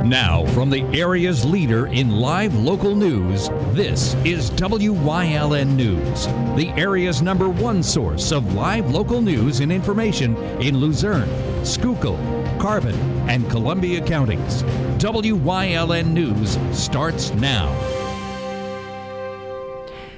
Now, from the area's leader in live local news, this is WYLN News, the area's #1 source of live local news and information in Luzerne, Schuylkill, Carbon, and Columbia counties. WYLN News starts now.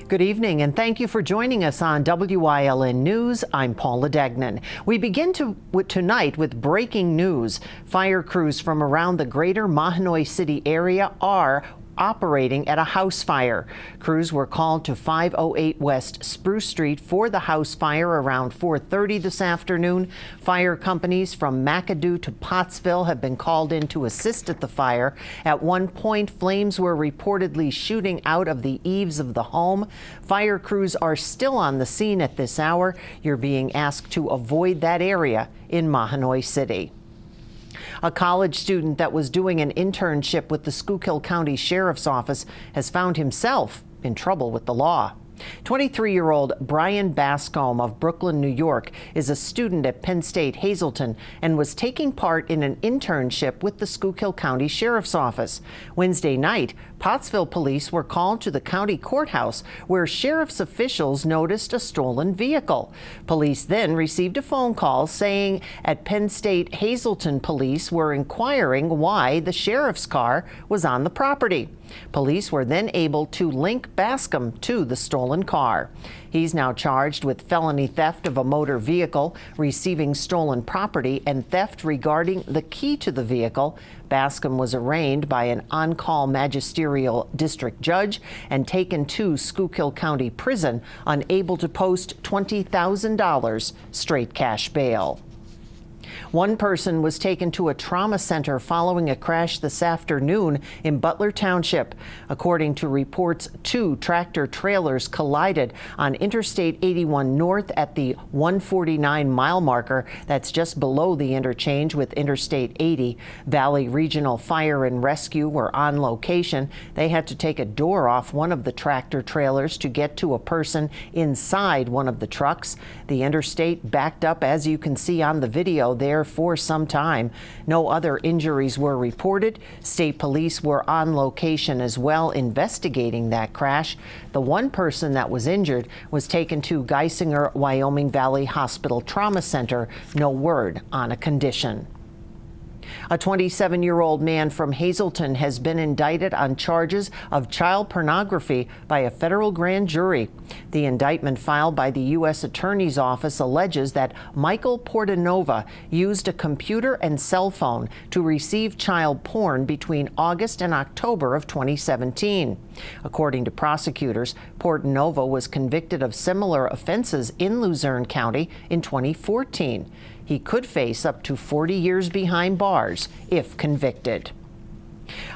Good evening, and thank you for joining us on WYLN News. I'm Paula Degnan. We begin tonight with breaking news. Fire crews from around the greater Mahanoy City area are operating at a house fire. Crews were called to 508 West Spruce Street for the house fire around 4:30 this afternoon. Fire companies from McAdoo to Pottsville have been called in to assist at the fire. At one point, flames were reportedly shooting out of the eaves of the home. Fire crews are still on the scene at this hour. You're being asked to avoid that area in Mahanoy City. A college student that was doing an internship with the Schuylkill County Sheriff's Office has found himself in trouble with the law. 23-year-old Brian Bascombe of Brooklyn, New York, is a student at Penn State Hazleton and was taking part in an internship with the Schuylkill County Sheriff's Office. Wednesday night, Pottsville police were called to the county courthouse where sheriff's officials noticed a stolen vehicle. Police then received a phone call saying at Penn State Hazleton police were inquiring why the sheriff's car was on the property. Police were then able to link Bascombe to the stolen car. He's now charged with felony theft of a motor vehicle, receiving stolen property, and theft regarding the key to the vehicle. Bascombe was arraigned by an on-call magisterial district judge and taken to Schuylkill County Prison, unable to post $20,000 straight cash bail. One person was taken to a trauma center following a crash this afternoon in Butler Township. According to reports, 2 tractor trailers collided on Interstate 81 North at the 149 mile marker. That's just below the interchange with Interstate 80. Valley Regional Fire and Rescue were on location. They had to take a door off one of the tractor trailers to get to a person inside one of the trucks. The interstate backed up, as you can see on the video there, for some time. No other injuries were reported. State police were on location as well, investigating that crash. The one person that was injured was taken to Geisinger Wyoming Valley Hospital Trauma Center. No word on a condition. A 27-year-old man from Hazleton has been indicted on charges of child pornography by a federal grand jury. The indictment filed by the U.S. Attorney's Office alleges that Michael Portanova used a computer and cell phone to receive child porn between August and October of 2017. According to prosecutors, Portanova was convicted of similar offenses in Luzerne County in 2014. He could face up to 40 years behind bars if convicted.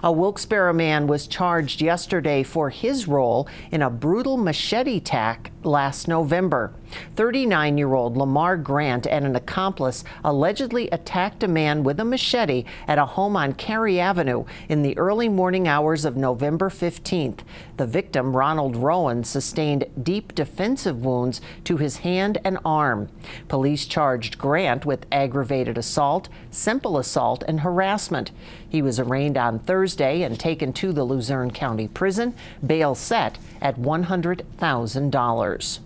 A Wilkes-Barre man was charged yesterday for his role in a brutal machete attack last November. 39-year-old Lamar Grant and an accomplice allegedly attacked a man with a machete at a home on Cary Avenue in the early morning hours of November 15th. The victim, Ronald Rowan, sustained deep defensive wounds to his hand and arm. Police charged Grant with aggravated assault, simple assault, and harassment. He was arraigned on Thursday and taken to the Luzerne County Prison, bail set at $100,000.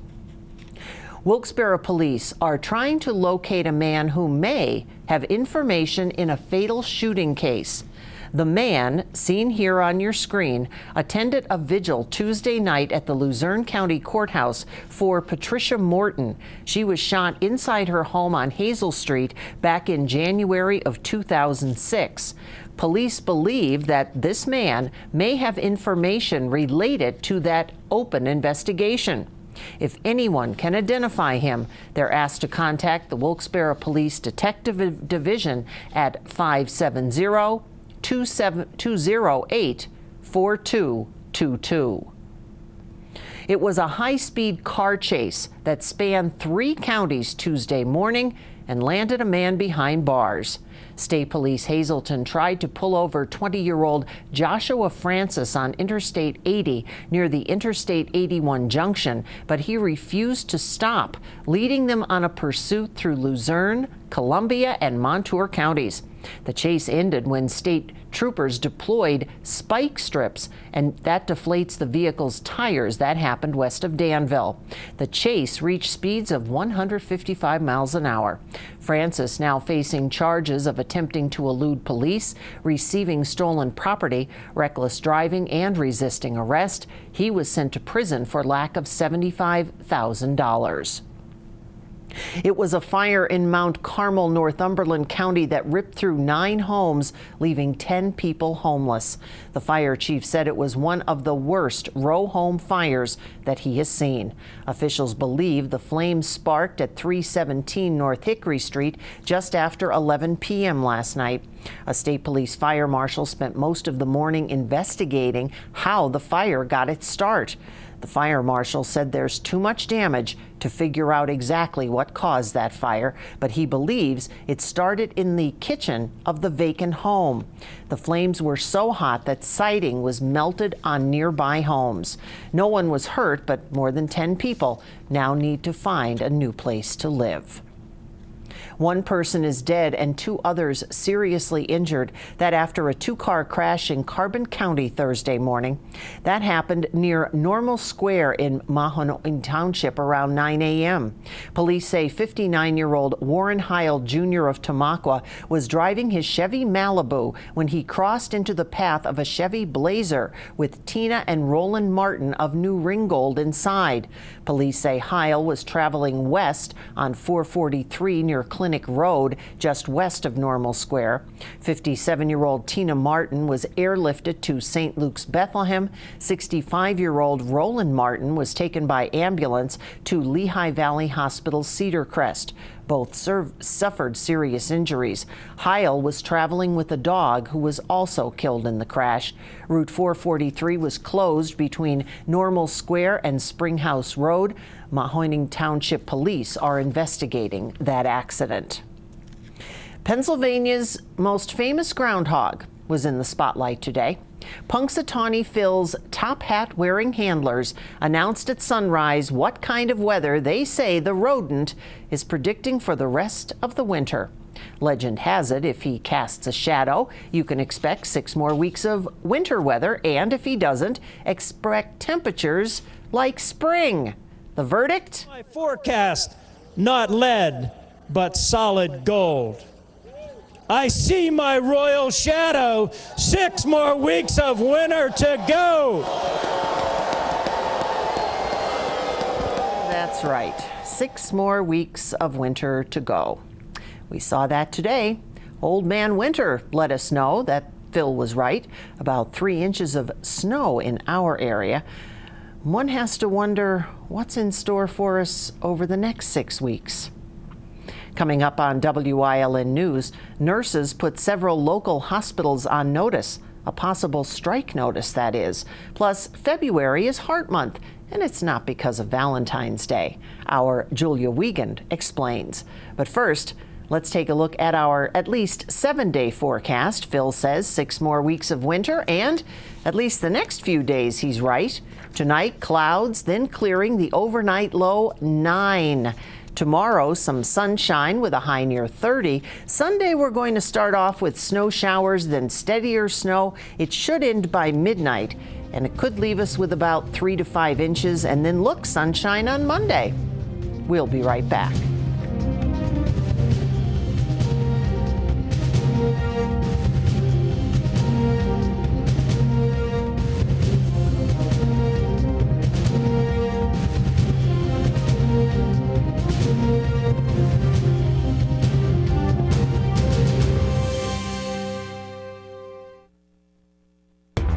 Wilkes-Barre police are trying to locate a man who may have information in a fatal shooting case. The man, seen here on your screen, attended a vigil Tuesday night at the Luzerne County Courthouse for Patricia Morton. She was shot inside her home on Hazel Street back in January of 2006. Police believe that this man may have information related to that open investigation. If anyone can identify him, they're asked to contact the Wilkes-Barre Police Detective Division at 570-208-4222. It was a high-speed car chase that spanned 3 counties Tuesday morning and landed a man behind bars. State Police Hazleton tried to pull over 20-year-old Joshua Francis on Interstate 80 near the Interstate 81 junction, but he refused to stop, leading them on a pursuit through Luzerne, Columbia, and Montour counties. The chase ended when state troopers deployed spike strips, and that deflates the vehicle's tires. That happened west of Danville. The chase reached speeds of 155 miles an hour. Francis now facing charges of attempting to elude police, receiving stolen property, reckless driving, and resisting arrest. He was sent to prison for lack of $75,000. It was a fire in Mount Carmel, Northumberland County that ripped through 9 homes, leaving 10 people homeless. The fire chief said it was one of the worst row home fires that he has seen. Officials believe the flames sparked at 317 North Hickory Street just after 11 p.m. last night. A state police fire marshal spent most of the morning investigating how the fire got its start. The fire marshal said there's too much damage to figure out exactly what caused that fire, but he believes it started in the kitchen of the vacant home. The flames were so hot that siding was melted on nearby homes. No one was hurt, but more than 10 people now need to find a new place to live. One person is dead and 2 others seriously injured. That after a 2-car crash in Carbon County Thursday morning. That happened near Normal Square in Mahanoy Township around 9 a.m. Police say 59-year-old Warren Heil Jr. of Tamaqua was driving his Chevy Malibu when he crossed into the path of a Chevy Blazer with Tina and Roland Martin of New Ringgold inside. Police say Heil was traveling west on 443 near Clinic Road, just west of Normal Square. 57-year-old Tina Martin was airlifted to St. Luke's Bethlehem. 65-year-old Roland Martin was taken by ambulance to Lehigh Valley Hospital Cedar Crest. Both suffered serious injuries. Heil was traveling with a dog who was also killed in the crash. Route 443 was closed between Normal Square and Springhouse Road. Mahoning Township Police are investigating that accident. Pennsylvania's most famous groundhog was in the spotlight today. Punxsutawney Phil's top hat-wearing handlers announced at sunrise what kind of weather they say the rodent is predicting for the rest of the winter. Legend has it, if he casts a shadow, you can expect 6 more weeks of winter weather, and if he doesn't, expect temperatures like spring. The verdict? My forecast, not lead, but solid gold. I see my royal shadow. 6 more weeks of winter to go. That's right. 6 more weeks of winter to go. We saw that today. Old Man Winter let us know that Phil was right. About 3 inches of snow in our area. One has to wonder what's in store for us over the next 6 weeks. Coming up on Wyln News, nurses put several local hospitals on notice, a possible strike notice, that is. Plus, February is Heart Month, and it's not because of Valentine's Day. Our Julia Wiegand explains. But first, let's take a look at our at least 7-day forecast. Phil says 6 more weeks of winter, and at least the next few days he's right. Tonight, clouds, then clearing, the overnight low 9. Tomorrow, some sunshine with a high near 30. Sunday, we're going to start off with snow showers, then steadier snow. It should end by midnight, and it could leave us with about 3 to 5 inches, and then look, sunshine on Monday. We'll be right back.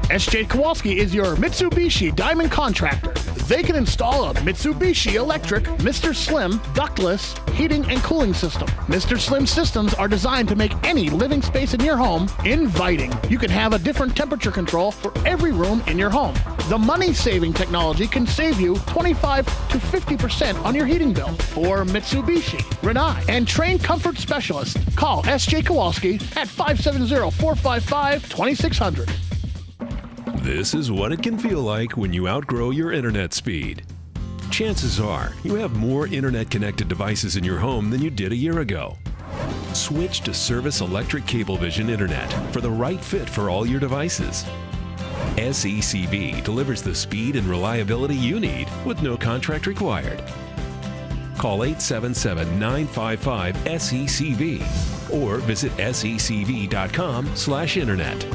SJ Kowalski is your Mitsubishi Diamond Contractor. They can install a Mitsubishi electric Mr. Slim ductless heating and cooling system. Mr. Slim systems are designed to make any living space in your home inviting. You can have a different temperature control for every room in your home. The money-saving technology can save you 25 to 50% on your heating bill. For Mitsubishi, Rinnai, and trained comfort specialists, call SJ Kowalski at 570-455-2600. This is what it can feel like when you outgrow your internet speed. Chances are you have more internet-connected devices in your home than you did a year ago. Switch to Service Electric Cablevision Internet for the right fit for all your devices. SECV delivers the speed and reliability you need with no contract required. Call 877-955-SECV or visit secv.com/internet.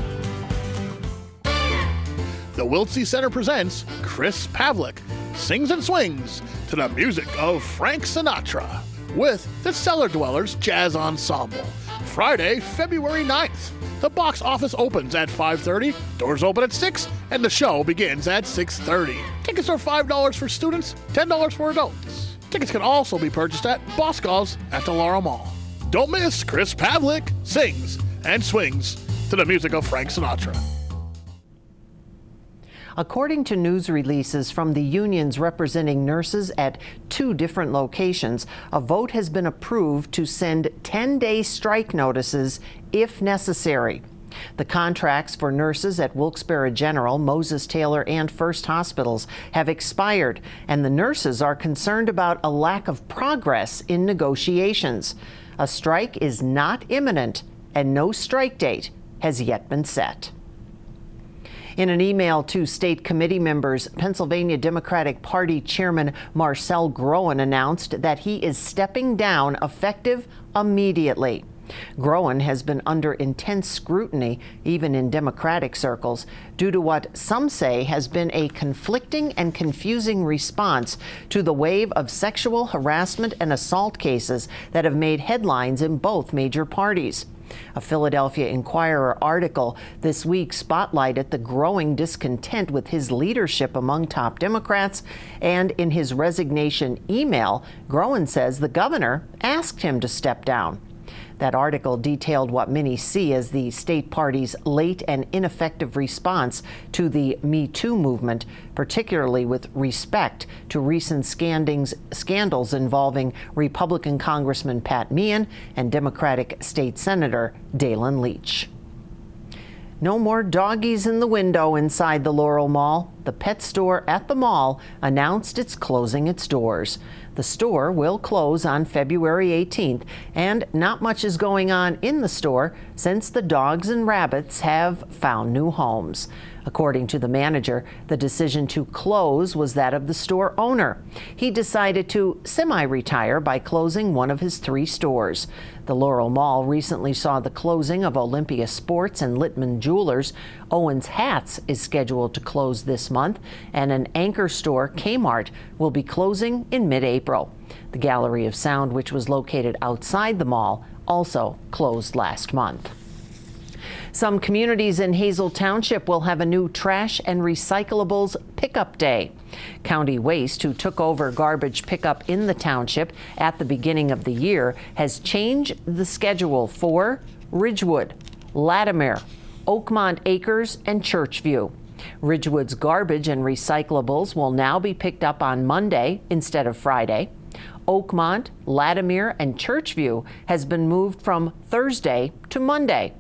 The Wiltsey Center presents Chris Pavlik Sings and Swings to the music of Frank Sinatra with the Cellar Dwellers Jazz Ensemble. Friday, February 9th. The box office opens at 5:30, doors open at 6, and the show begins at 6:30. Tickets are $5 for students, $10 for adults. Tickets can also be purchased at Boscov's at the Laurel Mall. Don't miss Chris Pavlik Sings and Swings to the music of Frank Sinatra. According to news releases from the unions representing nurses at 2 different locations, a vote has been approved to send 10-day strike notices if necessary. The contracts for nurses at Wilkes-Barre General, Moses Taylor, and First Hospitals have expired, and the nurses are concerned about a lack of progress in negotiations. A strike is not imminent, and no strike date has yet been set. In an email to state committee members, Pennsylvania Democratic Party Chairman Marcel Groen announced that he is stepping down effective immediately. Groen has been under intense scrutiny, even in Democratic circles, due to what some say has been a conflicting and confusing response to the wave of sexual harassment and assault cases that have made headlines in both major parties. A Philadelphia Inquirer article this week spotlighted the growing discontent with his leadership among top Democrats, and in his resignation email, Groen says the governor asked him to step down. That article detailed what many see as the state party's late and ineffective response to the Me Too movement, particularly with respect to recent scandals involving Republican Congressman Pat Meehan and Democratic State Senator Dalen Leach. No more doggies in the window inside the Laurel Mall. The pet store at the mall announced it's closing its doors. The store will close on February 18th, and not much is going on in the store since the dogs and rabbits have found new homes. According to the manager, the decision to close was that of the store owner. He decided to semi-retire by closing one of his 3 stores. The Laurel Mall recently saw the closing of Olympia Sports and Littman Jewelers. Owens Hats is scheduled to close this month, and an anchor store, Kmart, will be closing in mid-April. The Gallery of Sound, which was located outside the mall, also closed last month. Some communities in Hazel Township will have a new trash and recyclables pickup day. County Waste, who took over garbage pickup in the township at the beginning of the year, has changed the schedule for Ridgewood, Latimer, Oakmont Acres, and Churchview. Ridgewood's garbage and recyclables will now be picked up on Monday instead of Friday. Oakmont, Latimer, and Churchview has been moved from Thursday to Monday.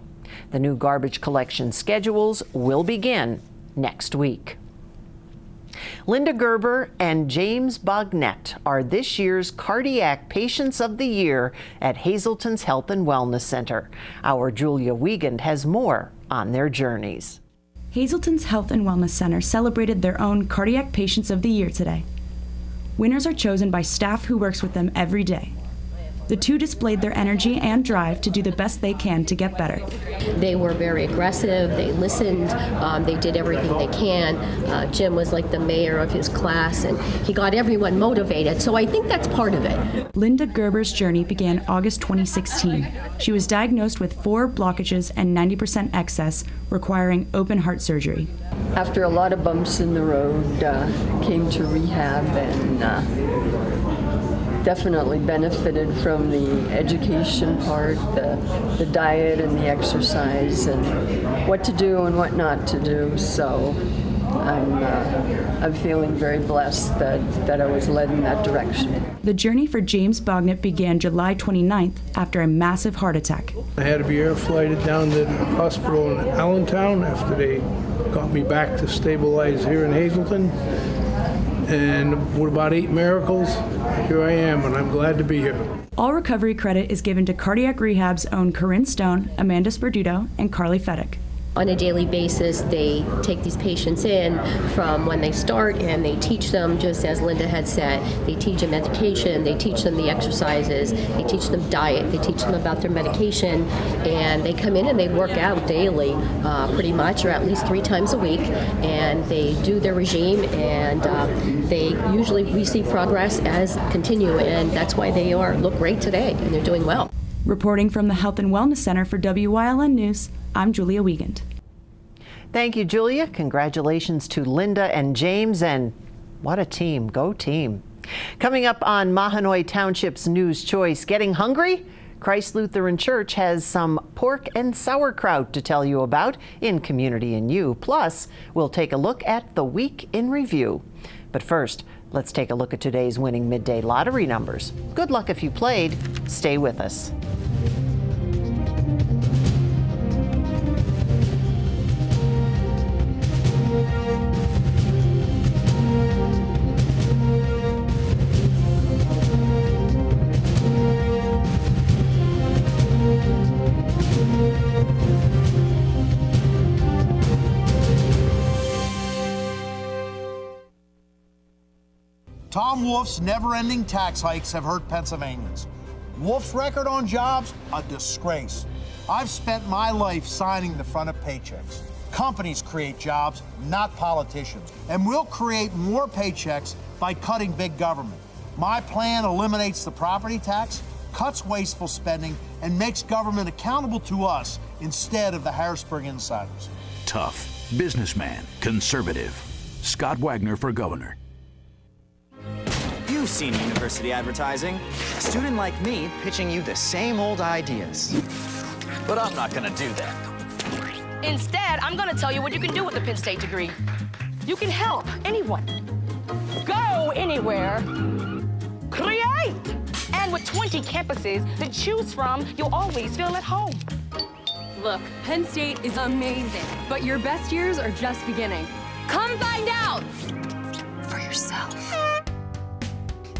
The new garbage collection schedules will begin next week. Linda Gerber and James Bognet are this year's Cardiac Patients of the Year at Hazelton's Health and Wellness Center. Our Julia Wiegand has more on their journeys. Hazelton's Health and Wellness Center celebrated their own Cardiac Patients of the Year today. Winners are chosen by staff who works with them every day. The 2 displayed their energy and drive to do the best they can to get better. They were very aggressive, they listened, they did everything they can. Jim was like the mayor of his class, and he got everyone motivated, so I think that's part of it. Linda Gerber's journey began August 2016. She was diagnosed with 4 blockages and 90% excess, requiring open heart surgery. After a lot of bumps in the road, came to rehab and definitely benefited from the education part, the diet and the exercise, and what to do and what not to do. So I'm feeling very blessed that I was led in that direction. The journey for James Bognet began July 29th after a massive heart attack. I had to be air flighted down to the hospital in Allentown after they got me back to stabilize here in Hazleton. and with about 8 miracles, here I am, and I'm glad to be here. All recovery credit is given to Cardiac Rehab's own Corinne Stone, Amanda Sperduto, and Carly Fedek. On a daily basis, they take these patients in from when they start, and they teach them, just as Linda had said, they teach them education, they teach them the exercises, they teach them diet, they teach them about their medication, and they come in and they work out daily, pretty much, or at least 3 times a week, and they do their regime, and we see progress as continue, and that's why they look great today, and they're doing well. Reporting from the Health and Wellness Center for WYLN News, I'm Julia Wiegand. Thank you, Julia. Congratulations to Linda and James, and what a team. Go team. Coming up on Mahanoy Township's News Choice, getting hungry? Christ Lutheran Church has some pork and sauerkraut to tell you about in Community and You. Plus, we'll take a look at the week in review. But first, let's take a look at today's winning midday lottery numbers. Good luck if you played. Stay with us. Tom Wolf's never-ending tax hikes have hurt Pennsylvanians. Wolf's record on jobs, a disgrace. I've spent my life signing the front of paychecks. Companies create jobs, not politicians. And we'll create more paychecks by cutting big government. My plan eliminates the property tax, cuts wasteful spending, and makes government accountable to us instead of the Harrisburg insiders. Tough, businessman, conservative. Scott Wagner for governor. You've seen university advertising. A student like me pitching you the same old ideas. But I'm not gonna do that. Instead, I'm gonna tell you what you can do with a Penn State degree. You can help anyone. Go anywhere. Create! And with 20 campuses to choose from, you'll always feel at home. Look, Penn State is amazing, but your best years are just beginning. Come find out for yourself.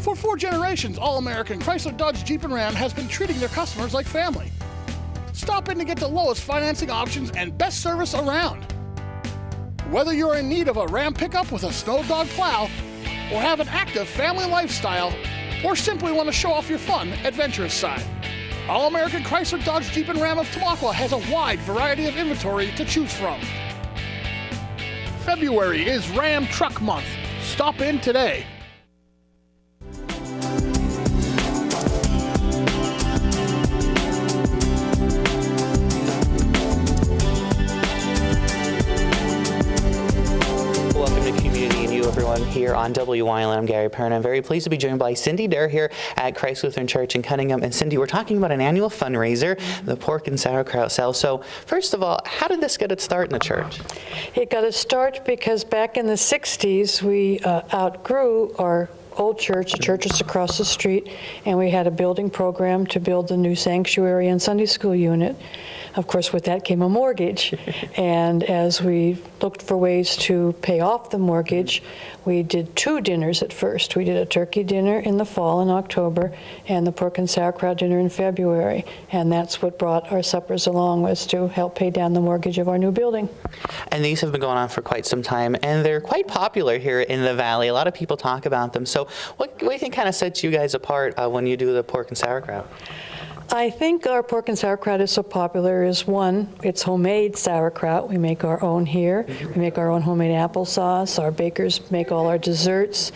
For 4 generations, All-American Chrysler, Dodge, Jeep, and Ram has been treating their customers like family. Stop in to get the lowest financing options and best service around. Whether you're in need of a Ram pickup with a Snow Dog plow, or have an active family lifestyle, or simply want to show off your fun, adventurous side, All-American Chrysler, Dodge, Jeep, and Ram of Tamaqua has a wide variety of inventory to choose from. February is Ram Truck Month. Stop in today. Everyone here on WYLN. I'm Gary Perrin. I'm very pleased to be joined by Cindy Durr here at Christ Lutheran Church in Cunningham. And Cindy, we're talking about an annual fundraiser, the pork and sauerkraut sale. So first of all, how did this get its start in the church? It got its start because back in the 60s, we outgrew our old church, the churches across the street, and we had a building program to build the new sanctuary and Sunday school unit. Of course, with that came a mortgage. And as we looked for ways to pay off the mortgage, we did 2 dinners at first. We did a turkey dinner in the fall in October and the pork and sauerkraut dinner in February. And that's what brought our suppers along, was to help pay down the mortgage of our new building. And these have been going on for quite some time, and they're quite popular here in the Valley. A lot of people talk about them. So what do you think kind of sets you guys apart when you do the pork and sauerkraut? I think our pork and sauerkraut is so popular is, one, it's homemade sauerkraut. We make our own here. We make our own homemade applesauce. Our bakers make all our desserts.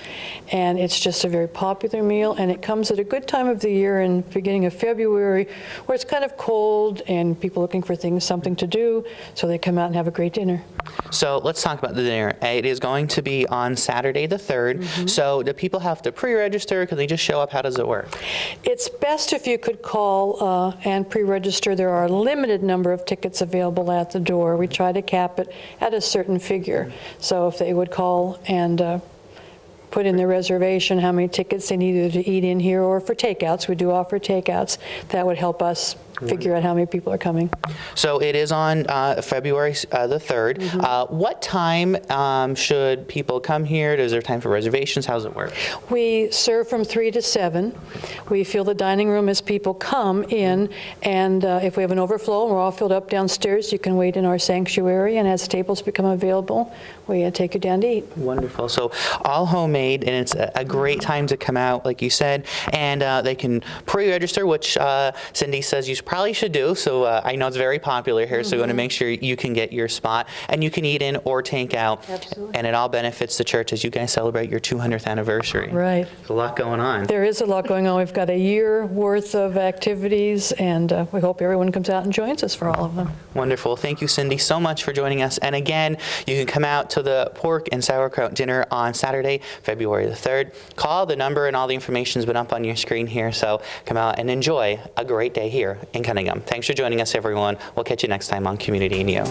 And it's just a very popular meal. And it comes at a good time of the year in the beginning of February, where it's kind of cold and people looking for something to do. So they come out and have a great dinner. So let's talk about the dinner. It is going to be on Saturday the 3rd. Mm-hmm. So do people have to pre-register? Can they just show up? How does it work? It's best if you could call and pre-register. There are a limited number of tickets available at the door. We try to cap it at a certain figure. So if they would call and put in their reservation how many tickets they needed to eat in here, or for takeouts, we do offer takeouts, that would help us figure out how many people are coming. So it is on February the 3rd. What time should people come here? Is there time for reservations? How does it work? We serve from 3 to 7. We fill the dining room as people come in, and if we have an overflow and we're all filled up downstairs, you can wait in our sanctuary, and as tables become available, we take you down to eat. Wonderful. So all homemade, and it's a great time to come out, like you said, and they can pre-register, which Cindy says you probably should do. So I know it's very popular here, so you want to make sure you can get your spot, and you can eat in or take out. Absolutely. And it all benefits the church as you guys celebrate your 200th anniversary. Right. There's a lot going on. There is a lot going on. We've got a year worth of activities, and we hope everyone comes out and joins us for all of them. Wonderful. Thank you, Cindy, so much for joining us. And again, you can come out to the pork and sauerkraut dinner on Saturday, February the 3rd. Call the number, and all the information's been up on your screen here. So come out and enjoy a great day here in Cunningham. Thanks for joining us, everyone. We'll catch you next time on Community and You.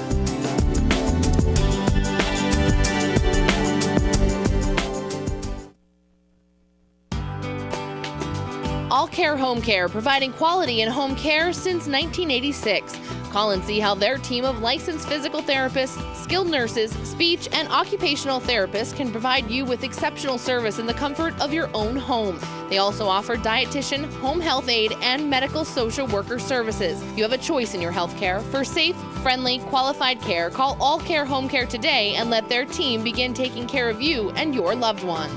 All Care Home Care, providing quality in home care since 1986. Call and see how their team of licensed physical therapists, skilled nurses, speech, and occupational therapists can provide you with exceptional service in the comfort of your own home. They also offer dietitian, home health aide, and medical social worker services. You have a choice in your health care. For safe, friendly, qualified care, call All Care Home Care today and let their team begin taking care of you and your loved ones.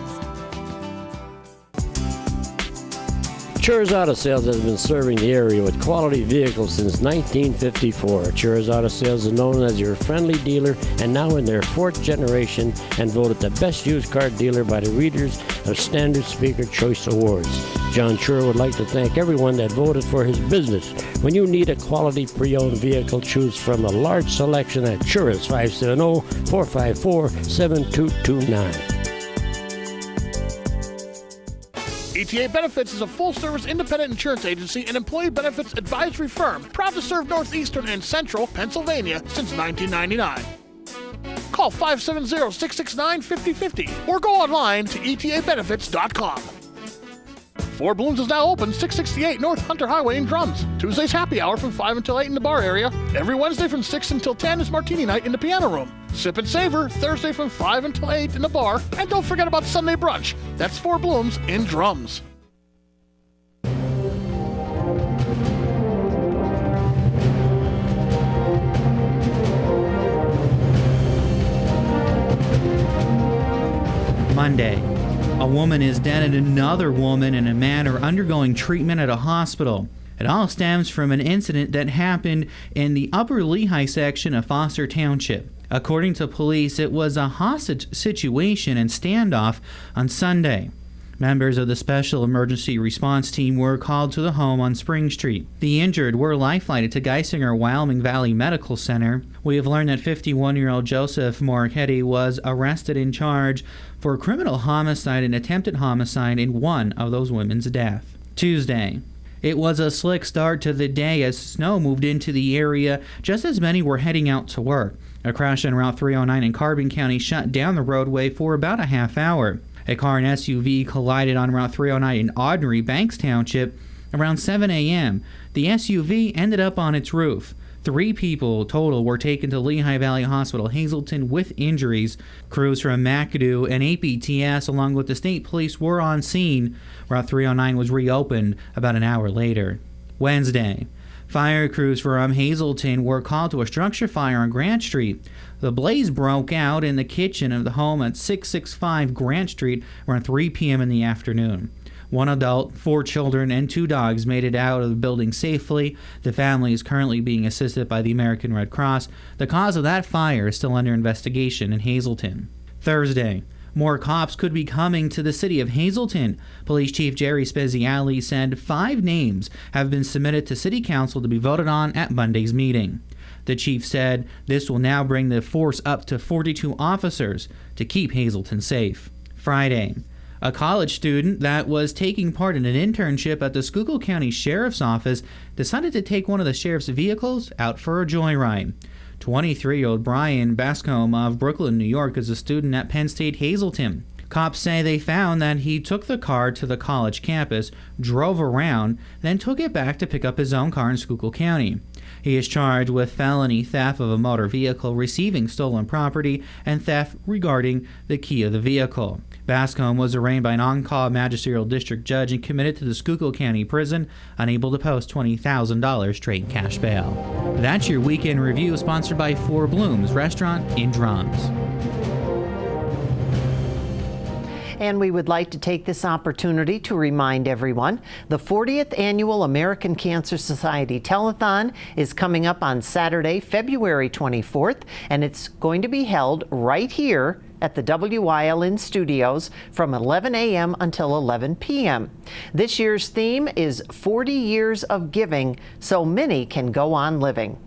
Chur's Auto Sales has been serving the area with quality vehicles since 1954. Chur's Auto Sales is known as your friendly dealer and now in their 4th generation, and voted the best used car dealer by the readers of Standard Speaker Choice Awards. John Chur would like to thank everyone that voted for his business. When you need a quality pre-owned vehicle, choose from a large selection at Chur's 570-454-7229. ETA Benefits is a full-service independent insurance agency and employee benefits advisory firm proud to serve Northeastern and Central Pennsylvania since 1999. Call 570-669-5050 or go online to etabenefits.com. Four Blooms is now open, 668 North Hunter Highway in Drums. Tuesday's happy hour from 5 until 8 in the bar area. Every Wednesday from 6 until 10 is Martini Night in the piano room. Sip and Savor, Thursday from 5 until 8 in the bar. And don't forget about Sunday brunch. That's Four Blooms in Drums. Monday. A woman is dead and another woman and a man are undergoing treatment at a hospital. It all stems from an incident that happened in the Upper Lehigh section of Foster Township. According to police, it was a hostage situation and standoff on Sunday. Members of the Special Emergency Response Team were called to the home on Spring Street. The injured were life-flighted to Geisinger Wyoming Valley Medical Center. We have learned that 51-year-old Joseph Marchetti was arrested and charged for criminal homicide and attempted homicide in one of those women's deaths. Tuesday. It was a slick start to the day as snow moved into the area just as many were heading out to work. A crash on Route 309 in Carbon County shut down the roadway for about a half hour. A car and SUV collided on Route 309 in Audrey, Banks Township around 7 a.m. The SUV ended up on its roof. 3 people total were taken to Lehigh Valley Hospital, Hazleton, with injuries. Crews from McAdoo and APTS, along with the state police, were on scene. Route 309 was reopened about an hour later. Wednesday. Fire crews from Hazleton were called to a structure fire on Grant Street. The blaze broke out in the kitchen of the home at 665 Grant Street around 3 p.m. in the afternoon. 1 adult, 4 children, and 2 dogs made it out of the building safely. The family is currently being assisted by the American Red Cross. The cause of that fire is still under investigation in Hazleton. Thursday. More cops could be coming to the city of Hazleton. Police Chief Jerry Speziale said 5 names have been submitted to City Council to be voted on at Monday's meeting. The chief said this will now bring the force up to 42 officers to keep Hazleton safe. Friday. A college student that was taking part in an internship at the Schuylkill County Sheriff's Office decided to take one of the sheriff's vehicles out for a joyride. 23-year-old Brian Bascombe of Brooklyn, New York, is a student at Penn State Hazleton. Cops say they found that he took the car to the college campus, drove around, then took it back to pick up his own car in Schuylkill County. He is charged with felony theft of a motor vehicle, receiving stolen property, and theft regarding the key of the vehicle. Bascom was arraigned by an on-call magisterial district judge and committed to the Schuylkill County Prison, unable to post $20,000 straight cash bail. That's your weekend review, sponsored by Four Blooms Restaurant in Drums. And we would like to take this opportunity to remind everyone the 40th Annual American Cancer Society Telethon is coming up on Saturday, February 24th, and it's going to be held right here at the Wyln studios from 11 a.m. until 11 p.m. This year's theme is 40 Years of Giving, so many can go on living.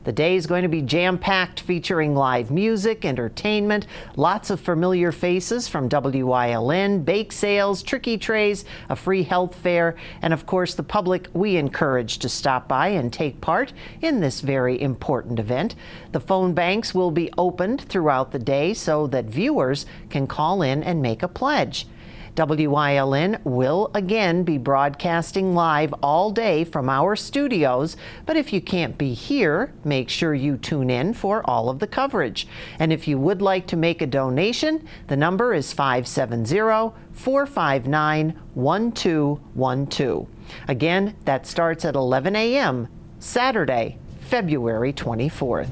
The day is going to be jam-packed, featuring live music, entertainment, lots of familiar faces from Wyln, bake sales, tricky trays, a free health fair, and of course the public we encourage to stop by and take part in this very important event. The phone banks will be opened throughout the day so that viewers can call in and make a pledge. Wyln will again be broadcasting live all day from our studios, but if you can't be here, make sure you tune in for all of the coverage. And if you would like to make a donation, the number is 570-459-1212. Again, that starts at 11 a.m. Saturday, February 24th.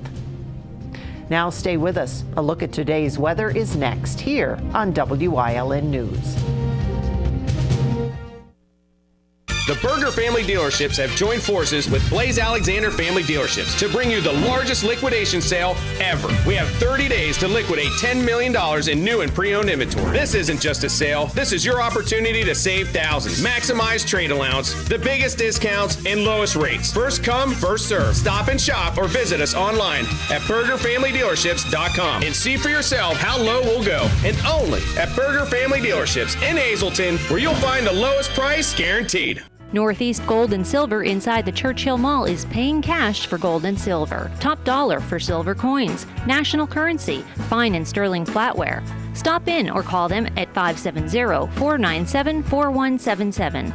Now stay with us. A look at today's weather is next here on Wyln News. The Berger Family Dealerships have joined forces with Blaze Alexander Family Dealerships to bring you the largest liquidation sale ever. We have 30 days to liquidate $10 million in new and pre-owned inventory. This isn't just a sale. This is your opportunity to save thousands. Maximize trade allowance, the biggest discounts, and lowest rates. First come, first serve. Stop and shop or visit us online at BergerFamilyDealerships.com and see for yourself how low we'll go. And only at Berger Family Dealerships in Hazleton, where you'll find the lowest price guaranteed. Northeast Gold and Silver inside the Churchill Mall is paying cash for gold and silver. Top dollar for silver coins, national currency, fine and sterling flatware. Stop in or call them at 570-497-4177.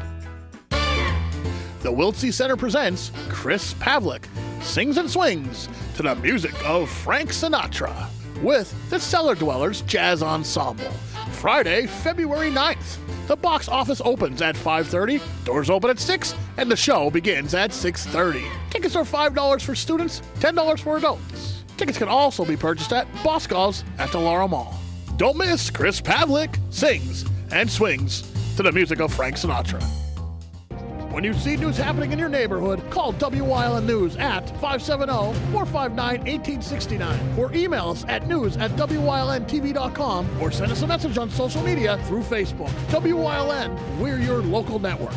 The Wiltsey Center presents Chris Pavlik Sings and Swings to the music of Frank Sinatra with the Cellar Dwellers Jazz Ensemble. Friday, February 9th. The box office opens at 5:30, doors open at 6, and the show begins at 6:30. Tickets are $5 for students, $10 for adults. Tickets can also be purchased at Boscov's at the Laurel Mall. Don't miss Chris Pavlik Sings and Swings to the music of Frank Sinatra. When you see news happening in your neighborhood, call Wyln News at 570-459-1869 or email us at news@WYLNTV.com or send us a message on social media through Facebook. Wyln, we're your local network.